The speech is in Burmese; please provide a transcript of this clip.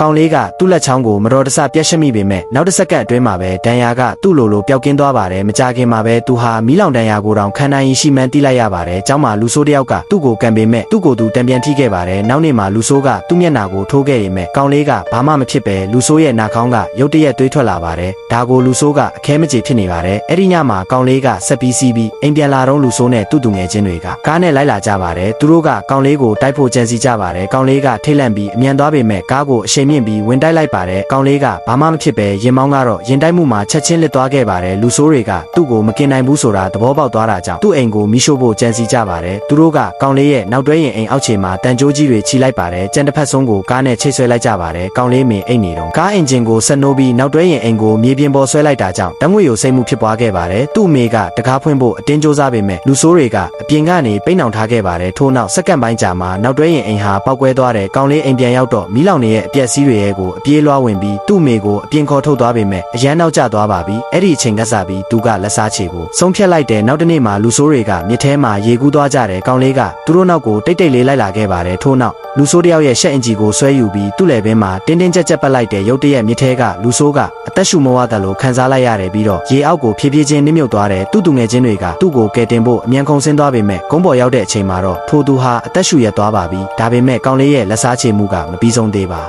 ကောင်လေးကသူ့လက်ချောင်းကိုမတော်တဆပြက်ရှက်မိပေမဲ့နောက်တစ်စက္ကန့်အတွင်းမှာပဲဒဏ်ရာကသူ့လိုလိုပျောက်ကင်းသွားပါတယ်မကြခင်မှာပဲသူဟာမီးလောင်ဒဏ်ရာကိုတောင်ခံနိုင်ရင်ရှိမှန်းသိလိုက်ရပါတယ်ကျောင်းမှာလူဆိုးတစ်ယောက်ကသူ့ကိုကန်ပေမဲ့သူ့ကိုယ်သူတံပြန်ထိခဲ့ပါတယ်နောက်နေ့မှာလူဆိုးကသူ့မျက်နှာကိုထိုးခဲ့ပေမဲ့ကောင်လေးကဘာမှမဖြစ်ပဲလူဆိုးရဲ့နှာခေါင်းကရုတ်တရက်သွေးထွက်လာပါတယ်ဒါကိုလူဆိုးကအခဲမကြေဖြစ်နေပါတယ်အဲ့ဒီညမှာကောင်လေးကဆက်ပြီးစီးပြီးအိမ်ပြန်လာတော့လူဆိုးနဲ့သူ့သူငယ်ချင်းတွေကကားနဲ့လိုက်လာကြပါတယ်သူတို့ကကောင်လေးကိုတိုက်ဖို့ကြံစီကြပါတယ်ကောင်လေးကထိတ်လန့်ပြီးအမြန်သွားပေမဲ့ကားကိုအရှိန်မြင့်ပြီးဝင်တိုက်လိုက်ပါတယ်ကောင်လေးကဘာမှမဖြစ်ပဲရင်မောင်းကတော့ရင်တိုက်မှုမှာချက်ချင်းလစ်သွားခဲ့ပါတယ်လူဆိုးတွေကသူ့ကိုမกินနိုင်ဘူးဆိုတာသဘောပေါက်သွားတာကြောင့်သူ့အိမ်ကိုမီးရှို့ဖို့ကြံစီကြပါတယ်သူတို့ကကောင်လေးရဲ့နောက်တွဲရင်အိမ်အောက်ခြေမှာတန်ကြိုးကြီးတွေချီလိုက်ပါတယ်ကြံတစ်ဖက်ဆုံးကိုကားနဲ့ချိတ်ဆွဲလိုက်ကြပါတယ်ကောင်လေးမင်အိမ်နေတော့ကားအင်ဂျင်ကိုဆက်နိုးပြီးနောက်တွဲရင်အိမ်ကိုမြေပြင်ပေါ်ဆွဲလိုက်တာကြောင့်တံငွေကိုစိတ်မှုဖြစ်ပွားခဲ့ပါတယ်သူ့အမေကတကားဖွင့်ဖို့အတင်းကြိုးစားပေမဲ့လူဆိုးတွေကအပြင်ကနေပိတ်နှောင်ထားခဲ့ပါတယ်ထို့နောက်စက္ကန့်ပိုင်းကြာမှနောက်တွဲရင်အိမ်ဟာပောက်ကွဲသွားတယ်ကောင်လေးအိမ်ပြန်ရောက်တော့မီးလောင်နေရဲ့အပြက်စီးတွေရဲ့ကိုအပြေးလွှားဝင်ပြီးသူ့အမေကိုအပြင်ခေါ်ထုတ်သွားပေမဲ့အရန်နောက်ကျသွားပါပြီအဲ့ဒီအချိန်ကစပြီးသူကလက်စားချေဖို့ဆုံးဖြတ်လိုက်တယ်နောက်တနေ့မှာလူဆိုးတွေကမြစ်ထဲမှာရေကူးသွားကြတယ်ကောင်လေးကသူတို့နောက်ကိုတိတ်တိတ်လေးလိုက်လာခဲ့ပါတယ်ထို့နောက်လူဆိုးတယောက်ရဲ့ရှက်အင်ဂျီကိုဆွဲယူပြီးသူ့လယ်ပင်မှာတင်းတင်းကြပ်ကြပ်ပတ်လိုက်တဲ့ရုတ်တရက်မြစ်ထဲကလူဆိုးကအသက်ရှူမဝတလို့ခံစားလိုက်ရတယ်ပြီးတော့ရေအောက်ကိုဖြည်းဖြည်းချင်းနှိမ့်မြုပ်သွားတယ်သူ့သူငယ်ချင်းတွေကသူ့ကိုကယ်တင်ဖို့အမြန်ခုန်ဆင်းသွားပေမဲ့ကုန်းပေါ်ရောက်တဲ့အချိန်မှာတော့ထိုသူဟာအသက်ရှူရသွားပါပြီဒါပေမဲ့ကောင်လေးရဲ့လက်စားချေမှုကမပြီးဆုံးသေးပါ